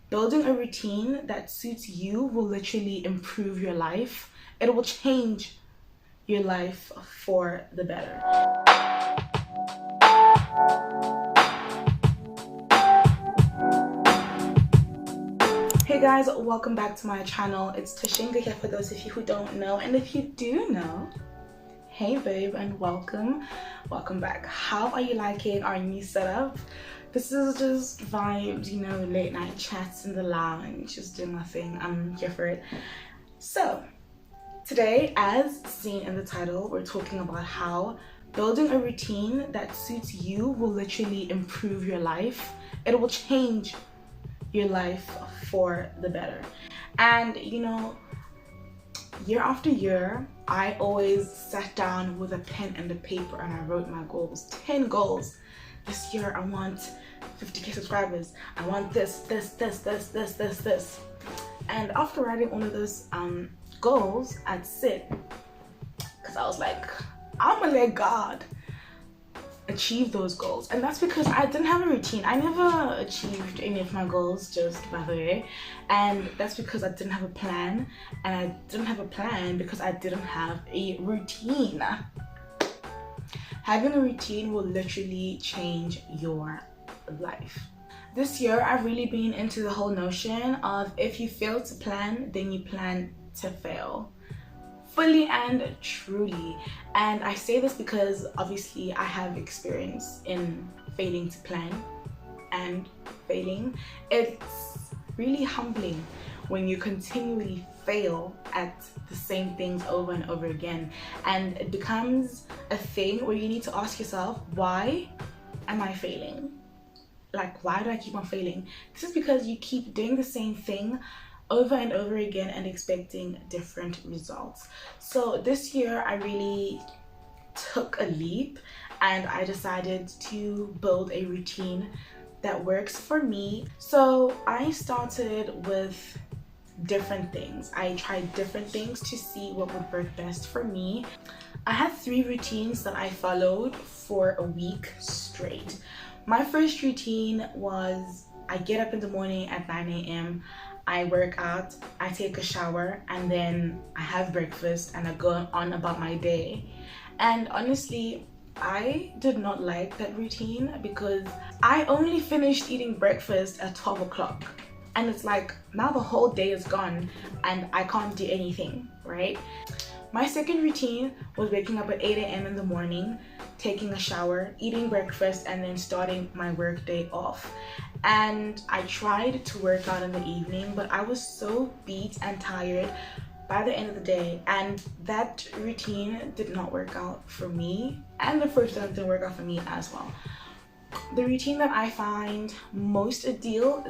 Building a routine that suits you will literally improve your life. It will change your life for the better. Hey guys, welcome back to my channel. It's Tashinga here for those of you who don't know, and if you do know, hey babe, and welcome back. How are you liking our new setup? This is just vibes, you know, late night chats in the lounge, just doing my thing. I'm here for it. So today, as seen in the title, we're talking about how building a routine that suits you will literally improve your life. It will change your life for the better. And you know, year after year, I always sat down with a pen and a paper and I wrote my goals. 10 goals. This year I want 50k subscribers. I want this. And after writing all of those goals, I'd sit, because I was like, I'm gonna let God achieve those goals. And that's because I didn't have a routine. I never achieved any of my goals, just by the way. And that's because I didn't have a plan. And I didn't have a plan because I didn't have a routine. Having a routine will literally change your life. This year, I've really been into the whole notion of if you fail to plan, then you plan to fail. Fully and truly. And I say this because obviously I have experience in failing to plan and failing. It's really humbling when you continually fail at the same things over and over again, and it becomes a thing where you need to ask yourself, why am I failing? Like, why do I keep on failing? This is because you keep doing the same thing over and over again and expecting different results. So this year I really took a leap and I decided to build a routine that works for me. So I started with different things. I tried different things to see what would work best for me. I had 3 routines that I followed for a week straight. My first routine was I get up in the morning at 9 a.m. I work out, I take a shower, and then I have breakfast and I go on about my day. And honestly, I did not like that routine because I only finished eating breakfast at 12 o'clock. And it's like, now the whole day is gone and I can't do anything, right? My second routine was waking up at 8 a.m. in the morning, taking a shower, eating breakfast, and then starting my work day off. And I tried to work out in the evening, but I was so beat and tired by the end of the day, and that routine did not work out for me, and the first one didn't work out for me as well. The routine that I find most ideal,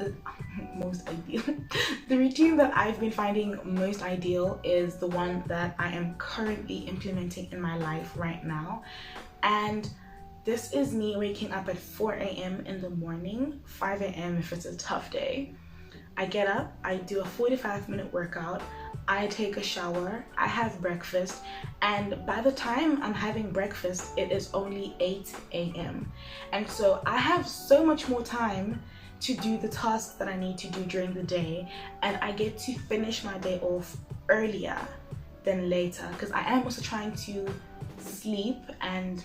the routine that I've been finding most ideal is the one that I am currently implementing in my life right now. And this is me waking up at 4 a.m. in the morning, 5 a.m. if it's a tough day. I get up, I do a 45-minute workout, I take a shower, I have breakfast, and by the time I'm having breakfast, it is only 8 a.m. And so I have so much more time to do the tasks that I need to do during the day, and I get to finish my day off earlier than later, because I am also trying to sleep and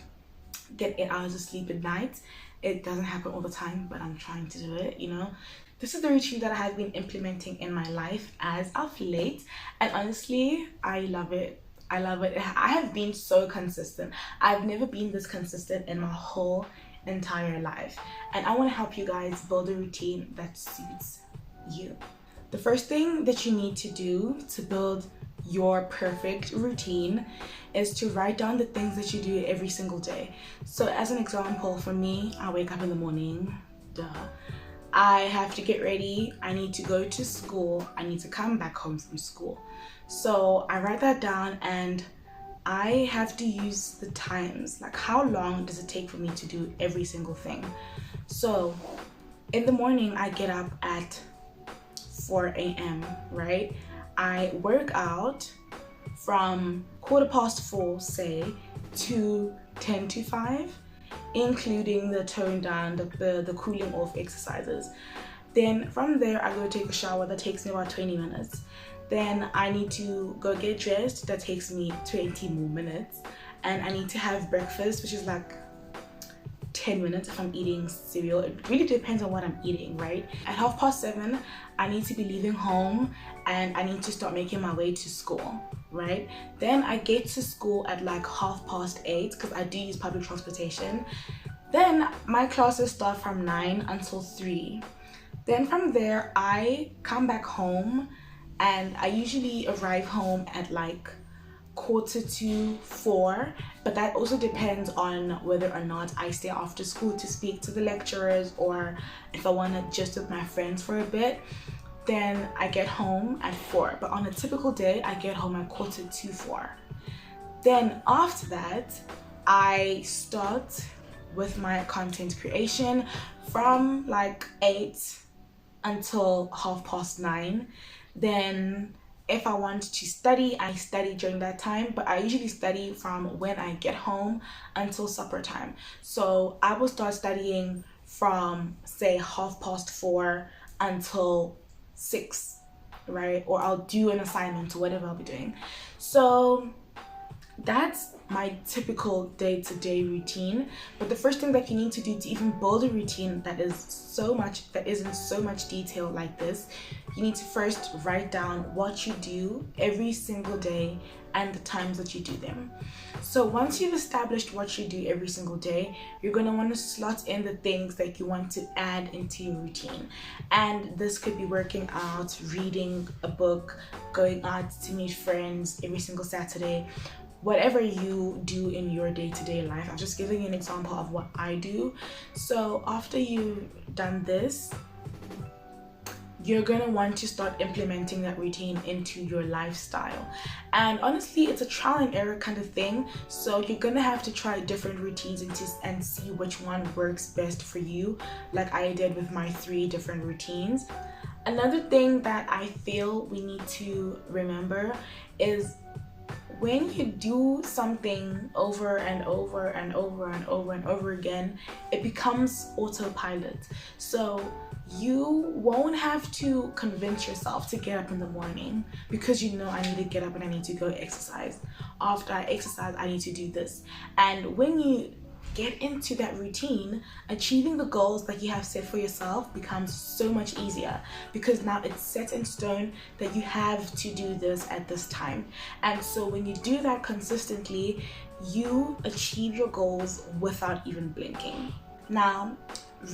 get 8 hours of sleep at night. It doesn't happen all the time, but I'm trying to do it, you know. This is the routine that I have been implementing in my life as of late, and honestly, I love it. I love it. I have been so consistent. I've never been this consistent in my whole entire life, and I want to help you guys build a routine that suits you. The first thing that you need to do to build your perfect routine is to write down the things that you do every single day. So as an example, for me, I wake up in the morning, I have to get ready, I need to go to school, I need to come back home from school. So I write that down and I have to use the times, like how long does it take for me to do every single thing. So in the morning I get up at 4 a.m., right? I work out from 4:15, say, to 10 to 5, including the tone down, the cooling off exercises. Then from there, I go take a shower. That takes me about 20 minutes. Then I need to go get dressed. That takes me 20 more minutes. And I need to have breakfast, which is like 10 minutes if I'm eating cereal. It really depends on what I'm eating, right? At 7:30, I need to be leaving home and I need to start making my way to school, right? Then I get to school at like 8:30 because I do use public transportation. Then my classes start from 9 until 3. Then from there, I come back home and I usually arrive home at like 3:45, but that also depends on whether or not I stay after school to speak to the lecturers or if I want to just with my friends for a bit. Then I get home at 4, but on a typical day I get home at 3:45. Then after that I start with my content creation from like 8 until 9:30. Then if I want to study, I study during that time, but I usually study from when I get home until supper time. So I will start studying from say 4:30 until 6, right? Or I'll do an assignment or whatever I'll be doing. So that's my typical day-to-day routine. But the first thing that you need to do to even build a routine that is in so much detail like this, you need to first write down what you do every single day and the times that you do them. So once you've established what you do every single day, you're going to want to slot in the things that you want to add into your routine. And this could be working out, reading a book, going out to meet friends every single Saturday, whatever you do in your day-to-day life. I'm just giving you an example of what I do. So after you've done this, you're gonna want to start implementing that routine into your lifestyle. And honestly, it's a trial and error kind of thing. So you're gonna have to try different routines and see which one works best for you, like I did with my 3 different routines. Another thing that I feel we need to remember is when you do something over and over and over and over and over again, it becomes autopilot. So you won't have to convince yourself to get up in the morning because you know I need to get up and I need to go exercise. After I exercise, I need to do this. And when you get into that routine, achieving the goals that you have set for yourself becomes so much easier because now it's set in stone that you have to do this at this time. And so when you do that consistently, you achieve your goals without even blinking. Now,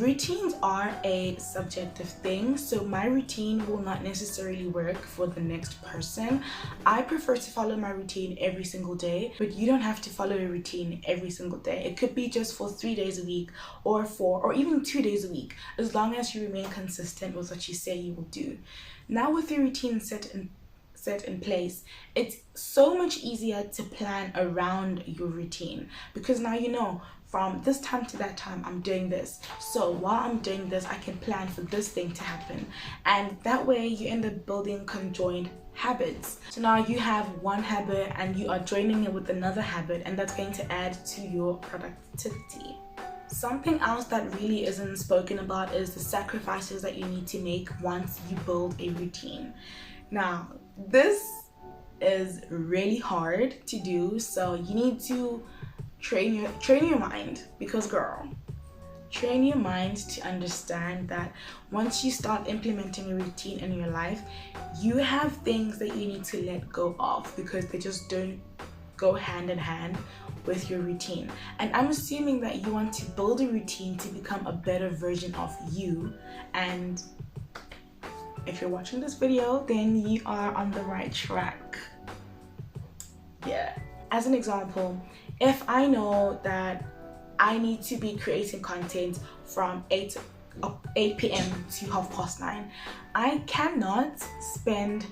routines are a subjective thing, so my routine will not necessarily work for the next person. I prefer to follow my routine every single day, but you don't have to follow a routine every single day. It could be just for 3 days a week or 4 or even 2 days a week, as long as you remain consistent with what you say you will do. Now with your routine set in place, it's so much easier to plan around your routine because now you know from this time to that time I'm doing this. So while I'm doing this, I can plan for this thing to happen. And that way you end up building conjoined habits. So now you have one habit and you are joining it with another habit, and that's going to add to your productivity. Something else that really isn't spoken about is the sacrifices that you need to make once you build a routine. Now, this is really hard to do, so you need to train your mind, because girl, train your mind to understand that once you start implementing a routine in your life, you have things that you need to let go of because they just don't go hand in hand with your routine. And I'm assuming that you want to build a routine to become a better version of you, and if you're watching this video, then you are on the right track. Yeah. As an example, if I know that I need to be creating content from 8 p.m. to 9:30, I cannot spend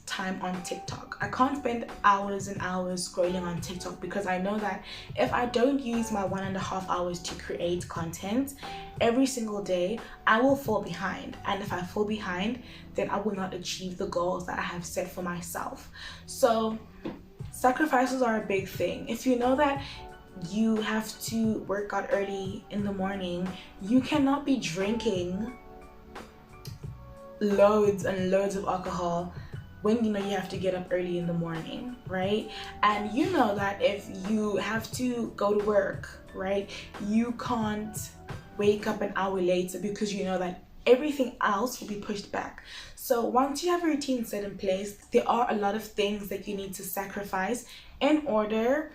time on TikTok. I can't spend hours and hours scrolling on TikTok because I know that if I don't use my 1.5 hours to create content every single day, I will fall behind. And if I fall behind, then I will not achieve the goals that I have set for myself. So sacrifices are a big thing. If you know that you have to work out early in the morning, you cannot be drinking loads and loads of alcohol when you know you have to get up early in the morning, right? And you know that if you have to go to work, right, you can't wake up an hour later because you know that everything else will be pushed back. So once you have a routine set in place, there are a lot of things that you need to sacrifice in order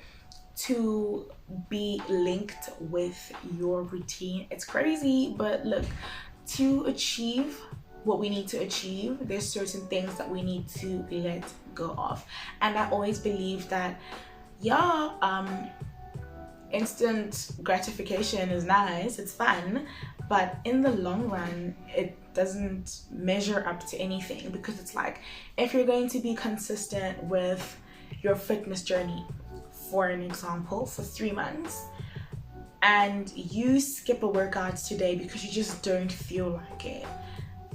to be linked with your routine. It's crazy, but look, to achieve what we need to achieve, there's certain things that we need to let go of. And I always believe that instant gratification is nice, it's fun, but in the long run it doesn't measure up to anything, because it's like, if you're going to be consistent with your fitness journey, for an example, for 3 months, and you skip a workout today because you just don't feel like it,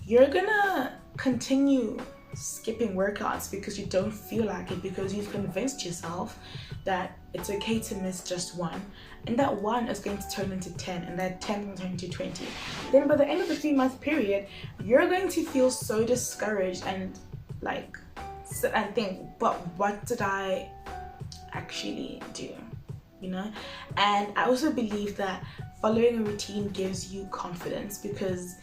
you're gonna continue skipping workouts because you don't feel like it, because you've convinced yourself that it's okay to miss just one, and that one is going to turn into 10, and that 10 will turn into 20. Then by the end of the 3-month period, you're going to feel so discouraged and like sit and think, but what did I actually do, you know? And I also believe that following a routine gives you confidence, because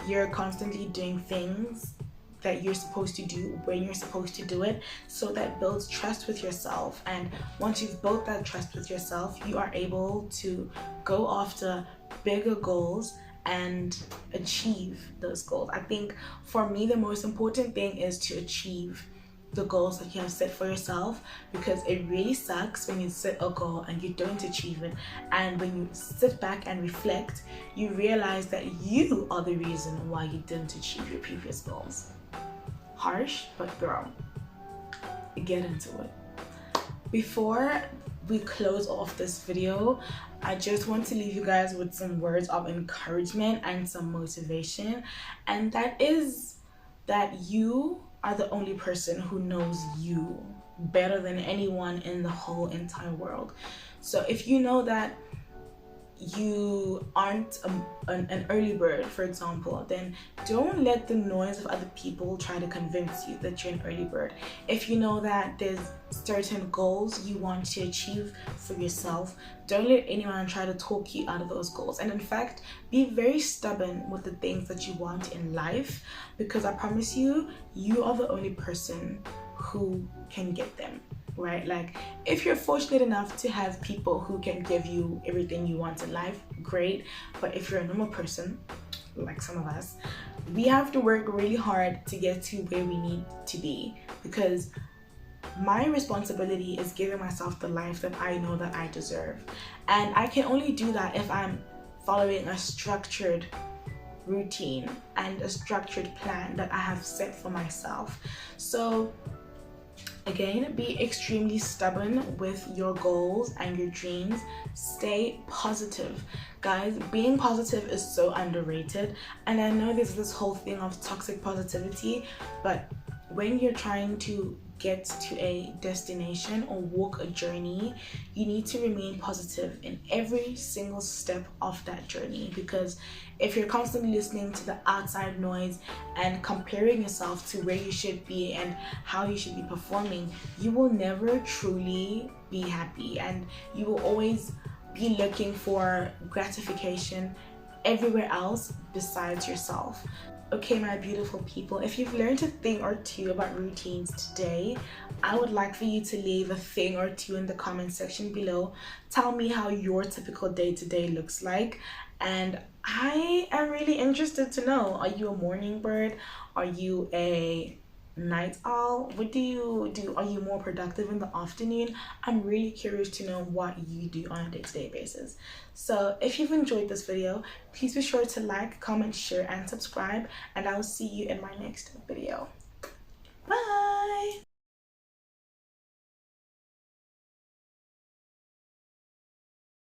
you're constantly doing things that you're supposed to do when you're supposed to do it. So that builds trust with yourself, and once you've built that trust with yourself, you are able to go after bigger goals and achieve those goals. I think for me the most important thing is to achieve the goals that you have set for yourself, because it really sucks when you set a goal and you don't achieve it, and when you sit back and reflect, you realize that you are the reason why you didn't achieve your previous goals. Harsh, but girl, get into it. Before we close off this video, I just want to leave you guys with some words of encouragement and some motivation, and that is that you are the only person who knows you better than anyone in the whole entire world. So if you know that you aren't an early bird, for example, then don't let the noise of other people try to convince you that you're an early bird. If you know that there's certain goals you want to achieve for yourself, don't let anyone try to talk you out of those goals. And in fact, be very stubborn with the things that you want in life, because I promise you, you are the only person who can get them. Right? Like, if you're fortunate enough to have people who can give you everything you want in life, great. But if you're a normal person, like some of us, we have to work really hard to get to where we need to be, because my responsibility is giving myself the life that I know that I deserve. And I can only do that if I'm following a structured routine and a structured plan that I have set for myself. So again, be extremely stubborn with your goals and your dreams. Stay positive. Guys, being positive is so underrated. And I know there's this whole thing of toxic positivity, but when you're trying to get to a destination or walk a journey, you need to remain positive in every single step of that journey, because if you're constantly listening to the outside noise and comparing yourself to where you should be and how you should be performing, you will never truly be happy, and you will always be looking for gratification everywhere else besides yourself. Okay, my beautiful people, if you've learned a thing or two about routines today, I would like for you to leave a thing or two in the comment section below. Tell me how your typical day-to-day looks like, and I am really interested to know, are you a morning bird? Are you a night owl? What do you do? Are you more productive in the afternoon? I'm really curious to know what you do on a day-to-day basis. So if you've enjoyed this video, please be sure to like, comment, share, and subscribe, and I will see you in my next video. Bye.